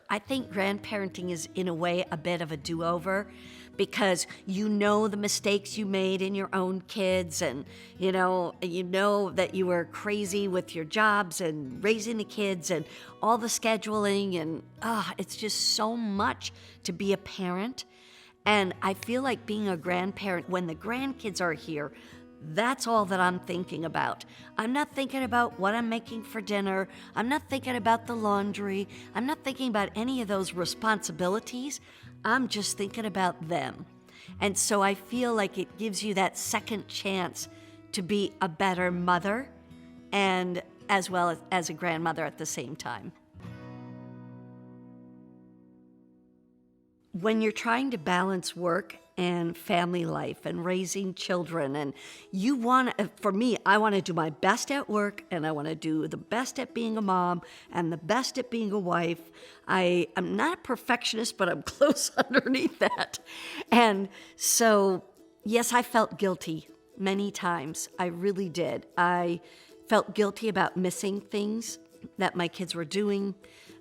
I think grandparenting is, in a way, a bit of a do-over because you know the mistakes you made in your own kids, and you know that you were crazy with your jobs and raising the kids and all the scheduling, and it's just so much to be a parent. And I feel like being a grandparent, when the grandkids are here, that's all that I'm thinking about. I'm not thinking about what I'm making for dinner. I'm not thinking about the laundry. I'm not thinking about any of those responsibilities. I'm just thinking about them. And so I feel like it gives you that second chance to be a better mother, and as well as a grandmother at the same time. When you're trying to balance work and family life and raising children, and for me, I want to do my best at work, and I want to do the best at being a mom and the best at being a wife. I'm not a perfectionist, but I'm close underneath that. And so, yes, I felt guilty many times. I really did. I felt guilty about missing things that my kids were doing.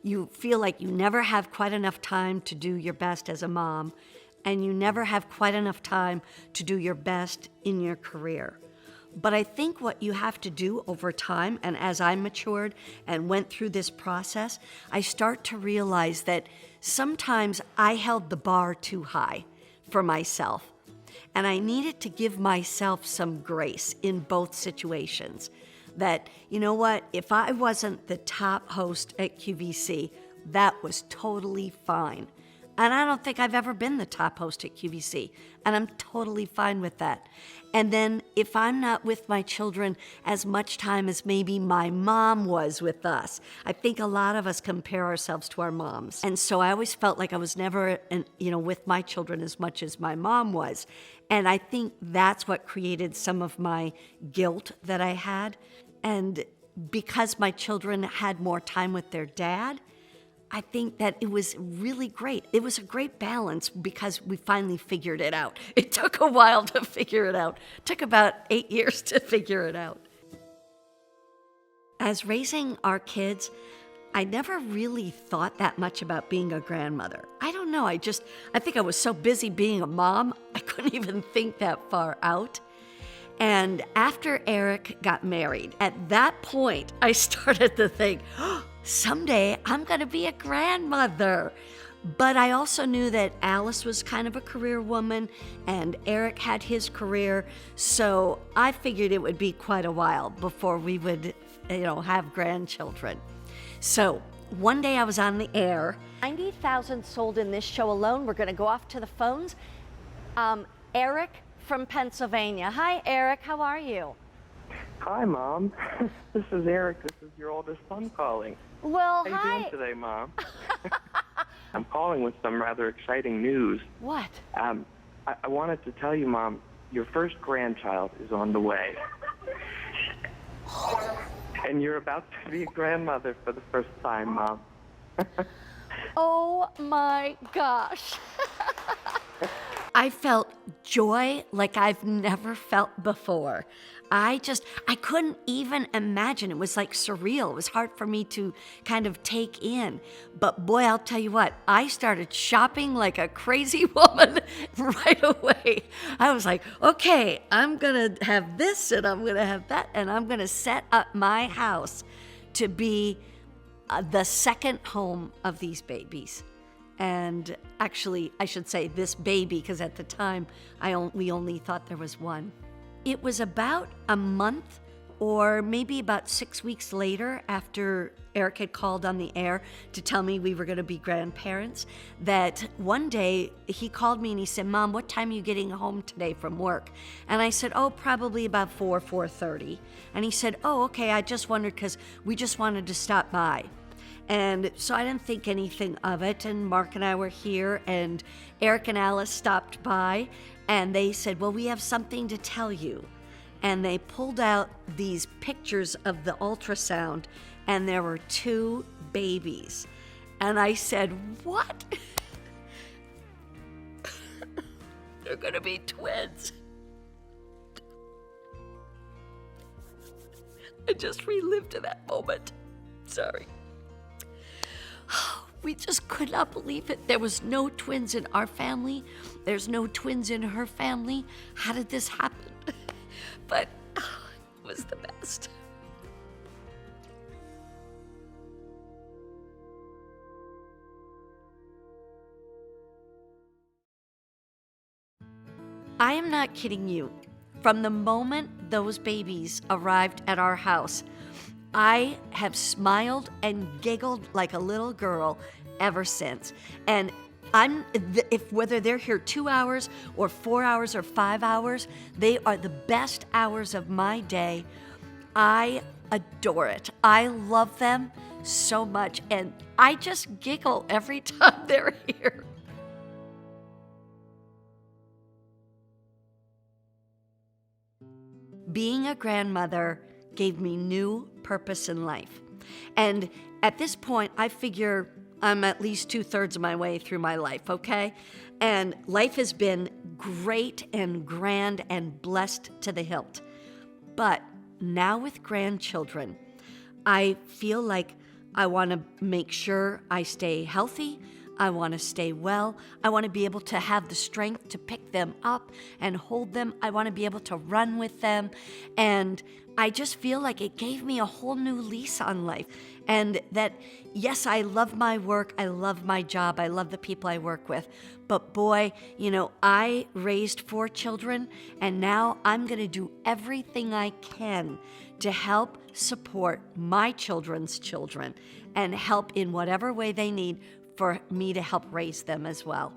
You feel like you never have quite enough time to do your best as a mom, and you never have quite enough time to do your best in your career. But I think what you have to do over time, and as I matured and went through this process, I start to realize that sometimes I held the bar too high for myself, and I needed to give myself some grace in both situations. That, you know what, if I wasn't the top host at QVC, that was totally fine. And I don't think I've ever been the top host at QVC, and I'm totally fine with that. And then if I'm not with my children as much time as maybe my mom was with us, I think a lot of us compare ourselves to our moms. And so I always felt like I was never, with my children as much as my mom was. And I think that's what created some of my guilt that I had. And because my children had more time with their dad, I think that it was really great. It was a great balance because we finally figured it out. It took a while to figure it out. It took about 8 years to figure it out. As raising our kids, I never really thought that much about being a grandmother. I don't know, I think I was so busy being a mom, I couldn't even think that far out. And after Eric got married, at that point, I started to think, someday I'm going to be a grandmother. But I also knew that Alice was kind of a career woman, and Eric had his career, so I figured it would be quite a while before we would, have grandchildren. So one day I was on the air. 90,000 sold in this show alone. We're going to go off to the phones. Eric from Pennsylvania. Hi, Eric. How are you? Hi, Mom. This is Eric. This is your oldest son calling. Well, How hi. you doing today, Mom? I'm calling with some rather exciting news. What? I wanted to tell you, Mom, your first grandchild is on the way. And you're about to be a grandmother for the first time, Mom. Oh, my gosh. I felt joy like I've never felt before. I couldn't even imagine. It was like surreal. It was hard for me to kind of take in. But boy, I'll tell you what, I started shopping like a crazy woman right away. I was like, okay, I'm going to have this and I'm going to have that, and I'm going to set up my house to be the second home of these babies. And actually, I should say this baby, because at the time, we only thought there was one. It was about a month or maybe about 6 weeks later, after Eric had called on the air to tell me we were going to be grandparents, that one day he called me and he said, Mom, what time are you getting home today from work? And I said, probably about 4:30. And he said, okay, I just wondered because we just wanted to stop by. And so I didn't think anything of it, and Mark and I were here, and Eric and Alice stopped by, and they said, well, we have something to tell you. And they pulled out these pictures of the ultrasound, and there were 2 babies. And I said, what? They're gonna be twins. I just relived that moment. Sorry. we just could not believe it. There was no twins in our family. There's no twins in her family. How did this happen? But it was the best. I am not kidding you. From the moment those babies arrived at our house, I have smiled and giggled like a little girl ever since. And if whether they're here 2 hours or 4 hours or 5 hours, they are the best hours of my day. I adore it. I love them so much, and I just giggle every time they're here. Being a grandmother gave me new purpose in life. And at this point, I figure I'm at least 2/3 of my way through my life, okay? And life has been great and grand and blessed to the hilt. But now with grandchildren, I feel like I want to make sure I stay healthy. I want to stay well. I want to be able to have the strength to pick them up and hold them. I want to be able to run with them. And I just feel like it gave me a whole new lease on life. And that, yes, I love my work. I love my job. I love the people I work with. But boy, I raised 4 children, and now I'm going to do everything I can to help support my children's children and help in whatever way they need for me to help raise them as well.